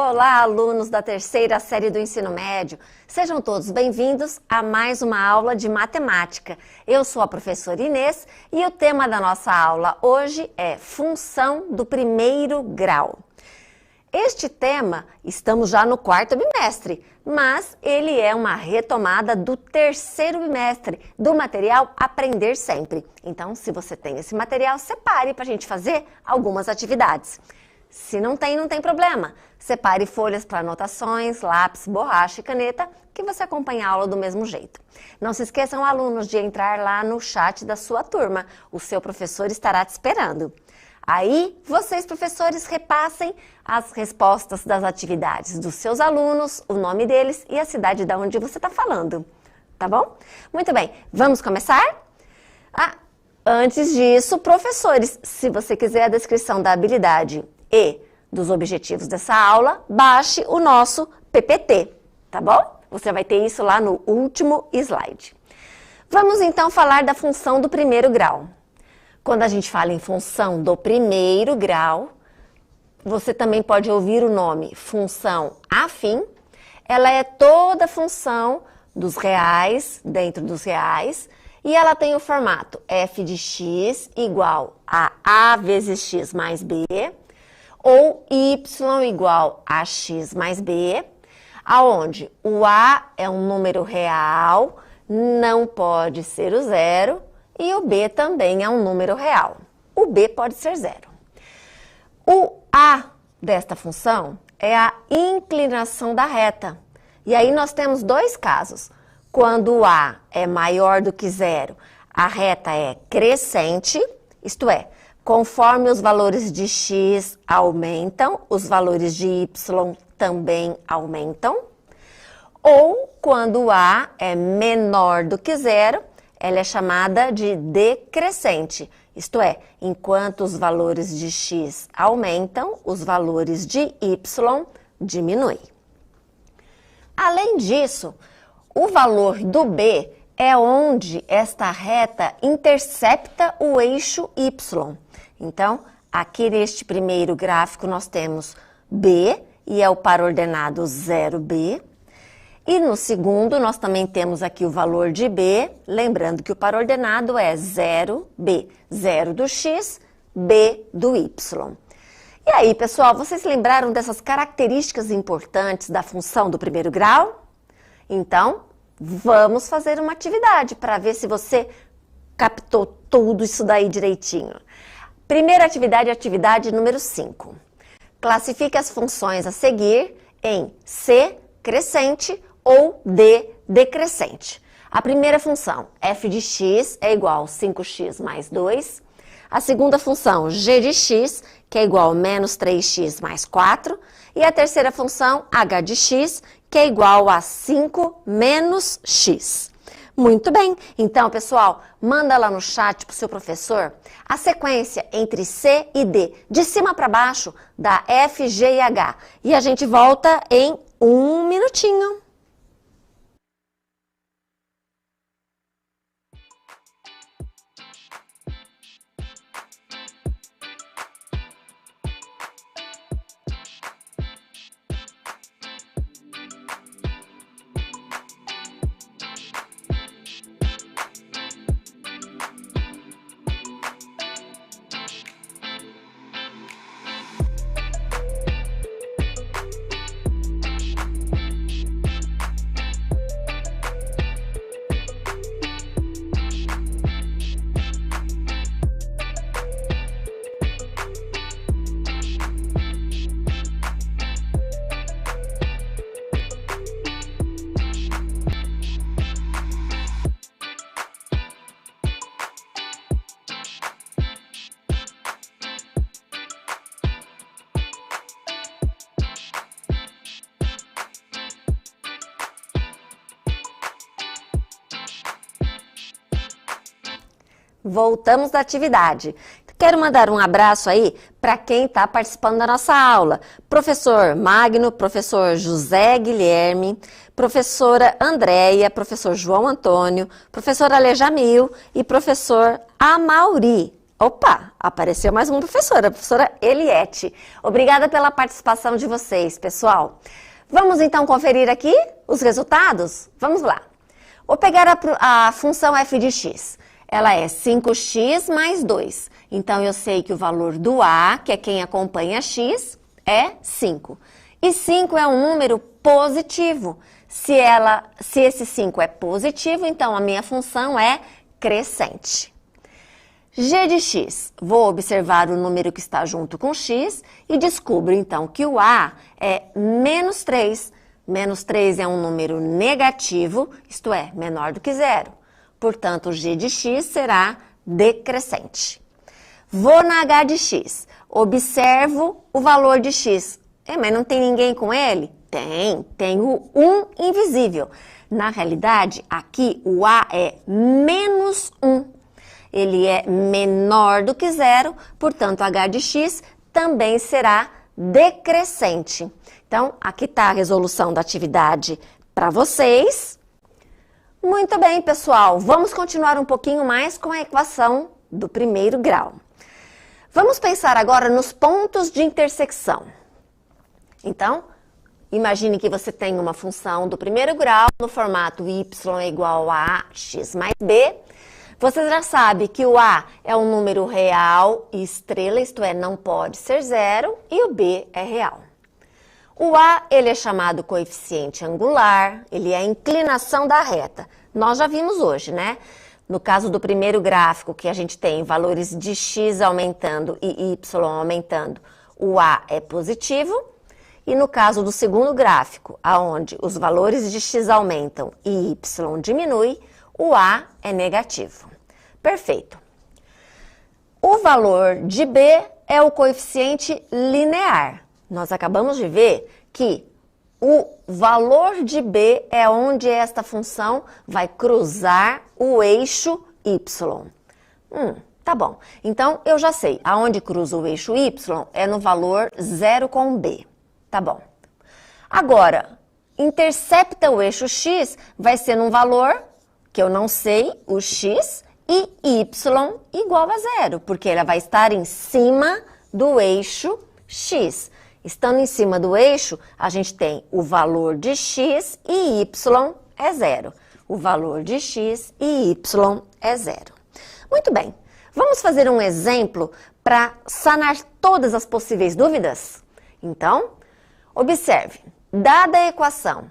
Olá, alunos da terceira série do ensino médio. Sejam todos bem-vindos a mais uma aula de matemática. Eu sou a professora Inês e o tema da nossa aula hoje é função do primeiro grau. Este tema, estamos já no quarto bimestre, mas ele é uma retomada do terceiro bimestre do material Aprender Sempre. Então, se você tem esse material, separe para a gente fazer algumas atividades. Se não tem, não tem problema. Separe folhas para anotações, lápis, borracha e caneta, que você acompanha a aula do mesmo jeito. Não se esqueçam, alunos, de entrar lá no chat da sua turma. O seu professor estará te esperando. Aí, vocês, professores, repassem as respostas das atividades dos seus alunos, o nome deles e a cidade de onde você está falando. Tá bom? Muito bem, vamos começar? Antes disso, professores, se você quiser a descrição da habilidade e dos objetivos dessa aula, baixe o nosso PPT, tá bom? Você vai ter isso lá no último slide. Vamos então falar da função do primeiro grau. Quando a gente fala em função do primeiro grau, você também pode ouvir o nome função afim. Ela é toda função dos reais, dentro dos reais, e ela tem o formato f de x igual a a vezes x mais b, ou y igual a x mais b, aonde o a é um número real, não pode ser o zero, e o b também é um número real. O b pode ser zero. O a desta função é a inclinação da reta. E aí nós temos dois casos. Quando o a é maior do que zero, a reta é crescente, isto é, conforme os valores de x aumentam, os valores de y também aumentam. Ou quando o a é menor do que zero, ela é chamada de decrescente. Isto é, enquanto os valores de x aumentam, os valores de y diminuem. Além disso, o valor do b é onde esta reta intercepta o eixo y. Então, aqui neste primeiro gráfico nós temos b, e é o par ordenado 0b. E no segundo nós também temos aqui o valor de b, lembrando que o par ordenado é 0b, 0 do x, b do y. E aí, pessoal, vocês lembraram dessas características importantes da função do primeiro grau? Então, vamos fazer uma atividade para ver se você captou tudo isso daí direitinho. Primeira atividade é a atividade número 5. Classifique as funções a seguir em C crescente ou D decrescente. A primeira função, f de x, é igual a 5x mais 2. A segunda função, g de x, que é igual a menos 3x mais 4. E a terceira função, h de x, que é igual a 5 menos x. Muito bem. Então, pessoal, manda lá no chat para o seu professor a sequência entre C e D, de cima para baixo, da F, G e H. E a gente volta em um minutinho. Voltamos da atividade. Quero mandar um abraço aí para quem está participando da nossa aula. Professor Magno, professor José Guilherme, professora Andréia, professor João Antônio, professor Alejamil e professor Amauri. Opa, apareceu mais uma professora, a professora Eliette. Obrigada pela participação de vocês, pessoal. Vamos então conferir aqui os resultados? Vamos lá. Vou pegar a função f de x. Ela é 5x mais 2. Então, eu sei que o valor do a, que é quem acompanha x, é 5. E 5 é um número positivo. Se esse 5 é positivo, então a minha função é crescente. G de x, vou observar o número que está junto com x e descubro então que o a é menos 3. Menos 3 é um número negativo, isto é, menor do que zero. Portanto, o g de x será decrescente. Vou na h de x, observo o valor de x. Mas não tem ninguém com ele? Tem o 1 invisível. Na realidade, aqui o a é menos 1. Ele é menor do que zero, portanto, h de x também será decrescente. Então, aqui está a resolução da atividade para vocês. Muito bem, pessoal. Vamos continuar um pouquinho mais com a equação do primeiro grau. Vamos pensar agora nos pontos de intersecção. Então, imagine que você tem uma função do primeiro grau no formato y é igual a x mais b. Você já sabe que o a é um número real e estrela, isto é, não pode ser zero, e o b é real. O a, ele é chamado coeficiente angular, ele é a inclinação da reta. Nós já vimos hoje, né? No caso do primeiro gráfico, que a gente tem valores de x aumentando e y aumentando, o a é positivo. E no caso do segundo gráfico, onde os valores de x aumentam e y diminui, o a é negativo. Perfeito. O valor de b é o coeficiente linear. Nós acabamos de ver que o valor de b é onde esta função vai cruzar o eixo y. Tá bom. Então, eu já sei, aonde cruza o eixo y é no valor 0 com b. Tá bom. Agora, intercepta o eixo x vai ser num valor que eu não sei, o x, e y igual a zero, porque ela vai estar em cima do eixo x. Estando em cima do eixo, a gente tem o valor de x e y é zero. O valor de x e y é zero. Muito bem, vamos fazer um exemplo para sanar todas as possíveis dúvidas? Então, observe, dada a equação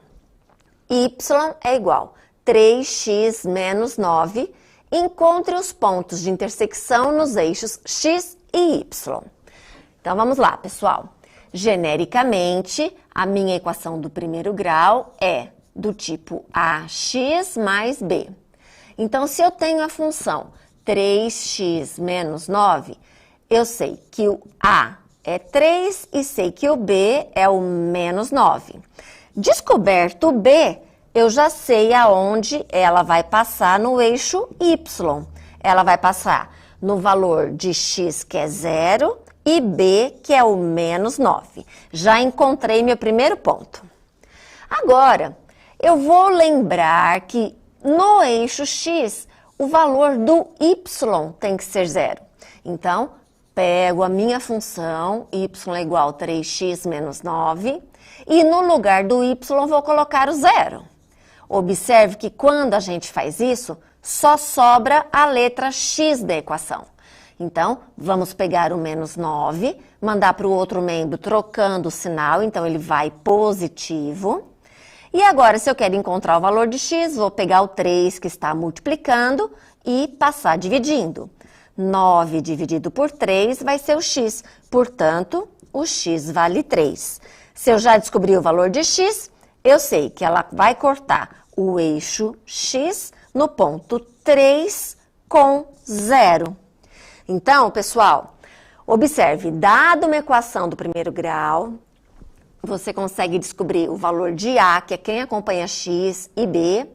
y é igual a 3x menos 9, encontre os pontos de intersecção nos eixos x e y. Então, vamos lá, pessoal. Genericamente, a minha equação do primeiro grau é do tipo ax mais b. Então, se eu tenho a função 3x menos 9, eu sei que o a é 3 e sei que o b é o menos 9. Descoberto o b, eu já sei aonde ela vai passar no eixo y. Ela vai passar no valor de x, que é 0, e b, que é o menos 9. Já encontrei meu primeiro ponto. Agora, eu vou lembrar que no eixo x, o valor do y tem que ser 0. Então, pego a minha função, y é igual a 3x menos 9, e no lugar do y vou colocar o 0. Observe que quando a gente faz isso, só sobra a letra x da equação. Então, vamos pegar o menos 9, mandar para o outro membro trocando o sinal, então ele vai positivo. E agora, se eu quero encontrar o valor de x, vou pegar o 3 que está multiplicando e passar dividindo. 9 dividido por 3 vai ser o x, portanto, o x vale 3. Se eu já descobri o valor de x, eu sei que ela vai cortar o eixo x no ponto 3 com 0. Então, pessoal, observe, dado uma equação do primeiro grau, você consegue descobrir o valor de a, que é quem acompanha x, e b.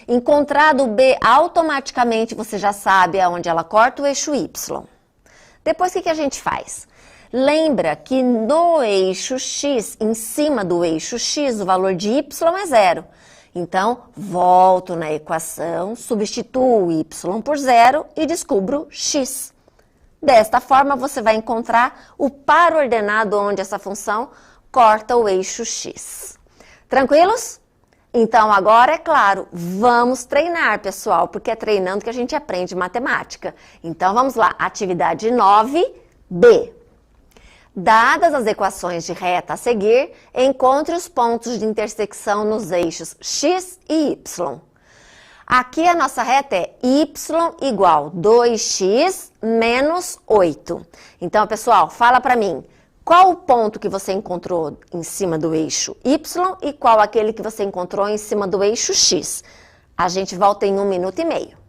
Encontrado o b, automaticamente você já sabe aonde ela corta o eixo y. Depois, o que a gente faz? Lembra que no eixo x, em cima do eixo x, o valor de y é 0. Então, volto na equação, substituo o y por 0 e descubro x. Desta forma, você vai encontrar o par ordenado onde essa função corta o eixo x. Tranquilos? Então, agora, é claro, vamos treinar, pessoal, porque é treinando que a gente aprende matemática. Então, vamos lá. Atividade 9b. Dadas as equações de reta a seguir, encontre os pontos de intersecção nos eixos x e y. Aqui a nossa reta é y igual 2x menos 8. Então, pessoal, fala para mim, qual o ponto que você encontrou em cima do eixo y e qual aquele que você encontrou em cima do eixo x? A gente volta em 1 minuto e meio.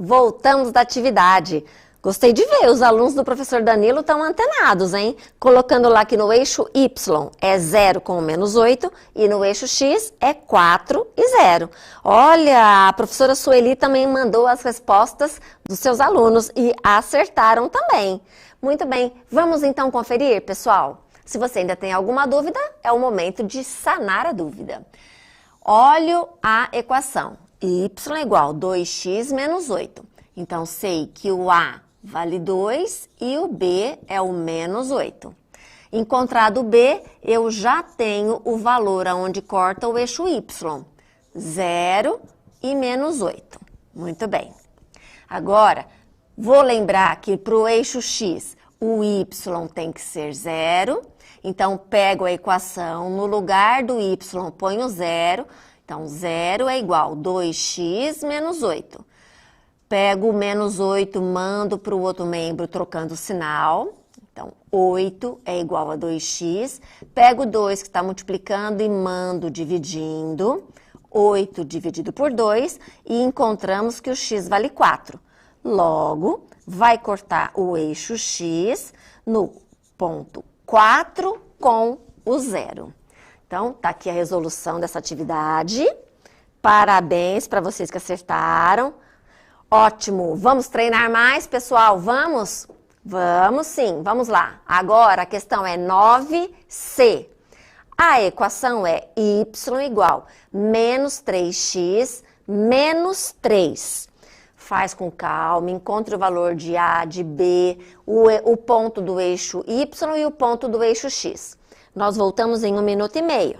Voltamos da atividade. Gostei de ver, os alunos do professor Danilo estão antenados, hein? Colocando lá que no eixo Y é 0 com o menos 8 e no eixo X é 4 e 0. Olha, a professora Sueli também mandou as respostas dos seus alunos e acertaram também. Muito bem, vamos então conferir, pessoal? Se você ainda tem alguma dúvida, é o momento de sanar a dúvida. Olha a equação. Y igual 2x menos 8. Então, sei que o A vale 2 e o B é o menos 8. Encontrado o B, eu já tenho o valor aonde corta o eixo Y. 0 e menos 8. Muito bem. Agora, vou lembrar que para o eixo X, o Y tem que ser 0. Então, pego a equação, no lugar do Y, ponho 0. Então, 0 é igual a 2x menos 8. Pego o menos 8, mando para o outro membro trocando o sinal. Então, 8 é igual a 2x. Pego o 2 que está multiplicando e mando dividindo. 8 dividido por 2 e encontramos que o x vale 4. Logo, vai cortar o eixo x no ponto 4 com o 0. Então, tá aqui a resolução dessa atividade. Parabéns para vocês que acertaram. Ótimo! Vamos treinar mais, pessoal? Vamos? Vamos sim, vamos lá. Agora a questão é 9c. A equação é y igual menos 3x menos 3. Faz com calma, encontre o valor de A, de B, o ponto do eixo y e o ponto do eixo x. Nós voltamos em 1 minuto e meio.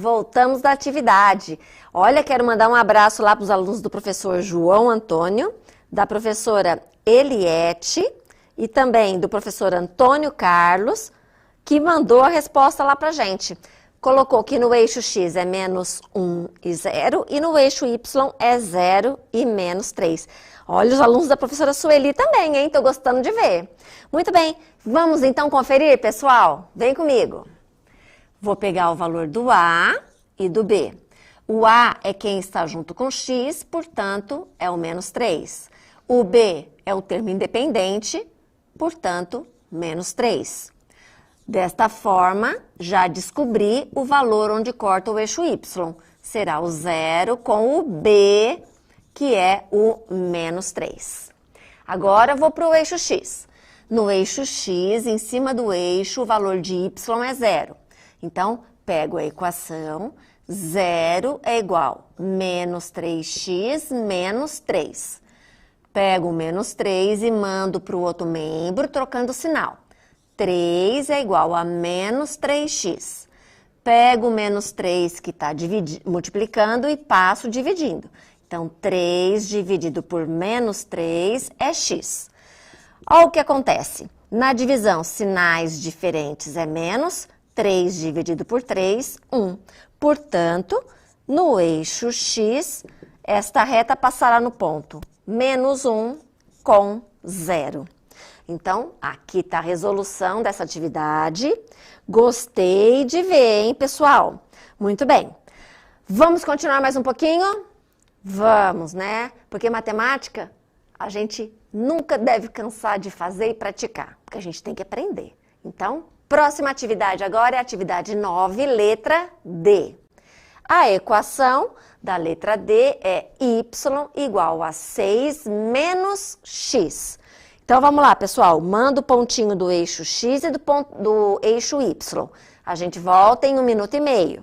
Voltamos da atividade. Olha, quero mandar um abraço lá para os alunos do professor João Antônio, da professora Eliette e também do professor Antônio Carlos, que mandou a resposta lá pra gente. Colocou que no eixo X é menos 1 e 0 e no eixo Y é 0 e menos 3. Olha, os alunos da professora Sueli também, hein? Tô gostando de ver. Muito bem, vamos então conferir, pessoal? Vem comigo. Vou pegar o valor do A e do B. O A é quem está junto com X, portanto, é o menos 3. O B é o termo independente, portanto, menos 3. Desta forma, já descobri o valor onde corta o eixo Y. Será o 0 com o B, que é o menos 3. Agora, vou para o eixo X. No eixo X, em cima do eixo, o valor de Y é 0. Então, pego a equação, 0 é igual a menos 3x menos 3. Pego o menos 3 e mando para o outro membro, trocando o sinal. 3 é igual a menos 3x. Pego o menos 3 que está multiplicando e passo dividindo. Então, 3 dividido por menos 3 é x. Olha o que acontece. Na divisão, sinais diferentes é menos. 3 dividido por 3, 1. Portanto, no eixo x, esta reta passará no ponto menos 1 com 0. Então, aqui está a resolução dessa atividade. Gostei de ver, hein, pessoal? Muito bem. Vamos continuar mais um pouquinho? Vamos, né? Porque matemática, a gente nunca deve cansar de fazer e praticar, porque a gente tem que aprender. Então, próxima atividade agora é a atividade 9, letra D. A equação da letra D é y igual a 6 menos x. Então, vamos lá, pessoal. Manda o pontinho do eixo X e do eixo Y. A gente volta em 1 minuto e meio.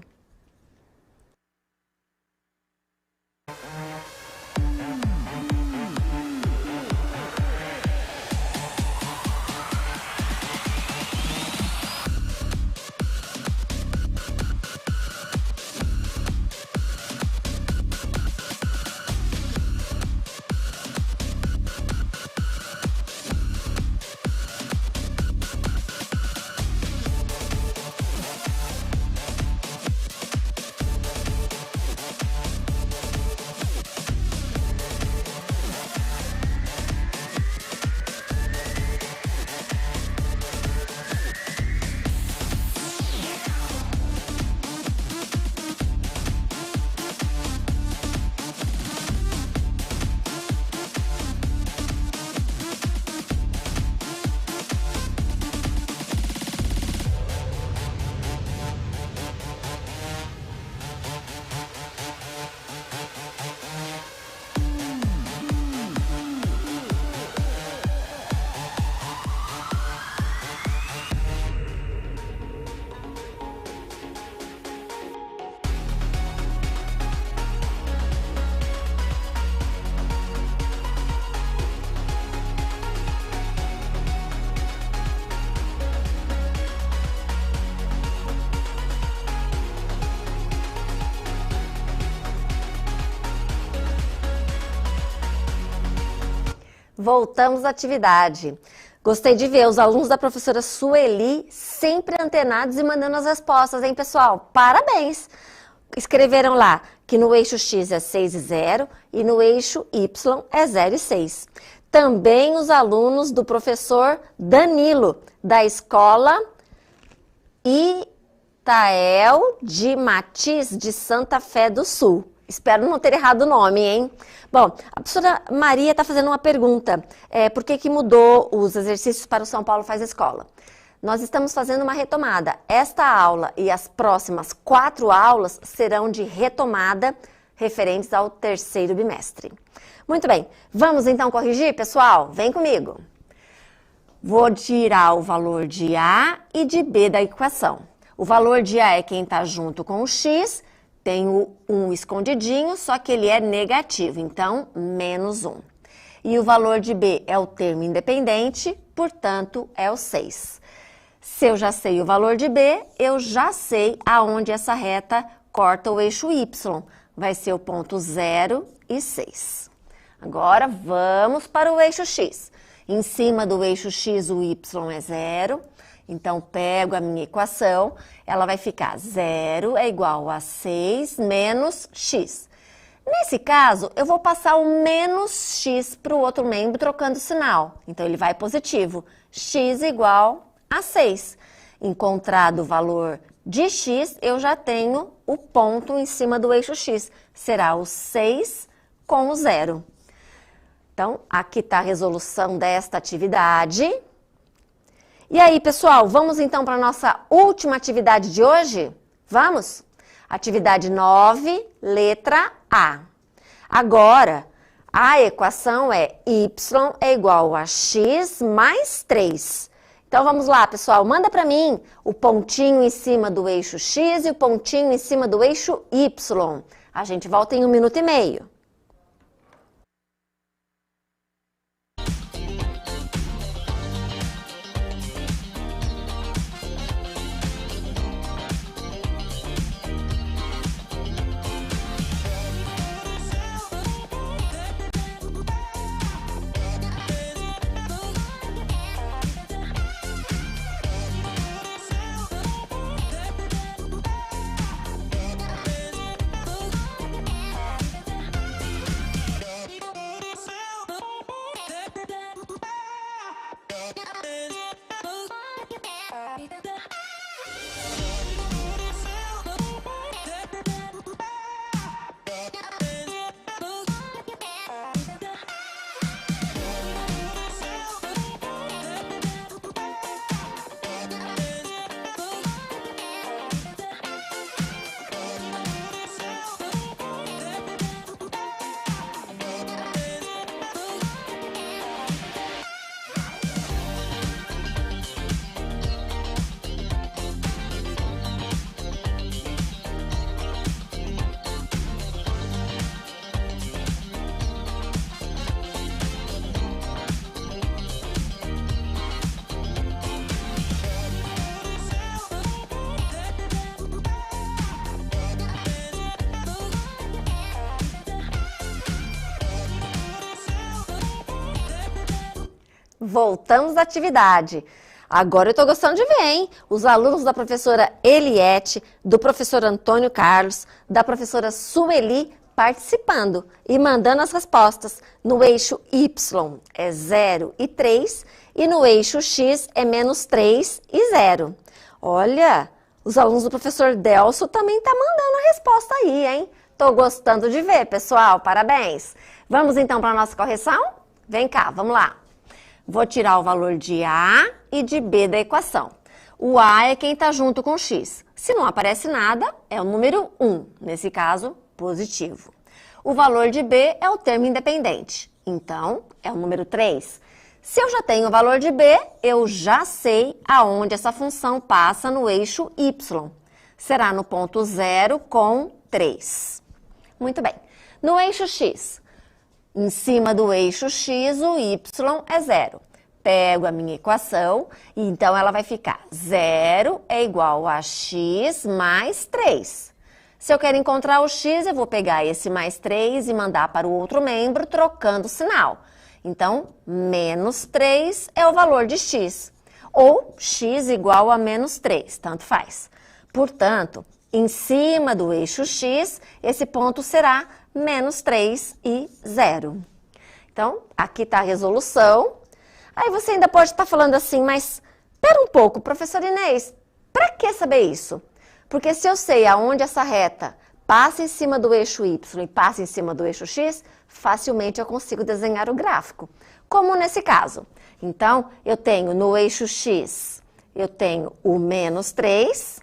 Voltamos à atividade. Gostei de ver os alunos da professora Sueli sempre antenados e mandando as respostas, hein, pessoal? Parabéns! Escreveram lá que no eixo X é 6 e 0 e no eixo Y é 0 e 6. Também os alunos do professor Danilo, da escola Itael de Matiz de Santa Fé do Sul. Espero não ter errado o nome, hein? Bom, a professora Maria está fazendo uma pergunta. Por que mudou os exercícios para o São Paulo Faz Escola? Nós estamos fazendo uma retomada. Esta aula e as próximas 4 aulas serão de retomada referentes ao 3º bimestre. Muito bem, vamos então corrigir, pessoal? Vem comigo. Vou tirar o valor de A e de B da equação. O valor de A é quem está junto com o X. Tem o 1 escondidinho, só que ele é negativo, então, menos 1. E o valor de B é o termo independente, portanto, é o 6. Se eu já sei o valor de B, eu já sei aonde essa reta corta o eixo Y. Vai ser o ponto 0 e 6. Agora, vamos para o eixo X. Em cima do eixo X, o Y é 0. Então, pego a minha equação. Ela vai ficar 0 é igual a 6 menos X. Nesse caso, eu vou passar o menos x para o outro membro trocando o sinal. Então, ele vai positivo. X igual a 6. Encontrado o valor de x, eu já tenho o ponto em cima do eixo x. Será o 6 com o 0. Então, aqui está a resolução desta atividade. E aí, pessoal, vamos então para a nossa última atividade de hoje? Vamos? Atividade 9, letra A. Agora, a equação é y é igual a x mais 3. Então, vamos lá, pessoal. Manda para mim o pontinho em cima do eixo x e o pontinho em cima do eixo y. A gente volta em 1 minuto e meio. Voltamos à atividade. Agora eu estou gostando de ver, hein? Os alunos da professora Eliette, do professor Antônio Carlos, da professora Sueli participando e mandando as respostas. No eixo Y é 0 e 3 e no eixo X é menos 3 e 0. Olha, os alunos do professor Delso também estão mandando a resposta aí, hein? Estou gostando de ver, pessoal. Parabéns. Vamos então para a nossa correção? Vem cá, vamos lá. Vou tirar o valor de A e de B da equação. O A é quem está junto com o X. Se não aparece nada, é o número 1, nesse caso, positivo. O valor de B é o termo independente, então, é o número 3. Se eu já tenho o valor de B, eu já sei aonde essa função passa no eixo Y. Será no ponto 0 com 3. Muito bem. No eixo X, em cima do eixo X, o Y é 0. Pego a minha equação, e então ela vai ficar 0 é igual a x mais 3. Se eu quero encontrar o x, eu vou pegar esse mais 3 e mandar para o outro membro, trocando o sinal. Então, menos 3 é o valor de x. Ou x igual a menos 3, tanto faz. Portanto, em cima do eixo x, esse ponto será menos 3 e 0. Então, aqui está a resolução. Aí você ainda pode estar falando assim, mas espera um pouco, professor Inês, para que saber isso? Porque se eu sei aonde essa reta passa em cima do eixo Y e passa em cima do eixo X, facilmente eu consigo desenhar o gráfico, como nesse caso. Então, eu tenho no eixo X, eu tenho o menos 3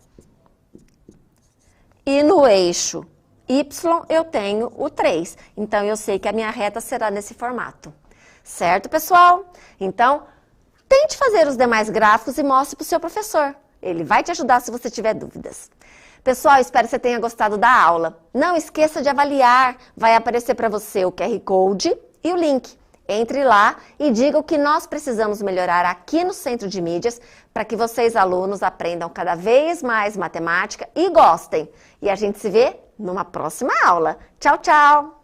e no eixo Y eu tenho o 3. Então, eu sei que a minha reta será nesse formato. Certo, pessoal? Então, tente fazer os demais gráficos e mostre para o seu professor. Ele vai te ajudar se você tiver dúvidas. Pessoal, espero que você tenha gostado da aula. Não esqueça de avaliar. Vai aparecer para você o QR Code e o link. Entre lá e diga o que nós precisamos melhorar aqui no Centro de Mídias para que vocês, alunos, aprendam cada vez mais matemática e gostem. E a gente se vê numa próxima aula. Tchau, tchau!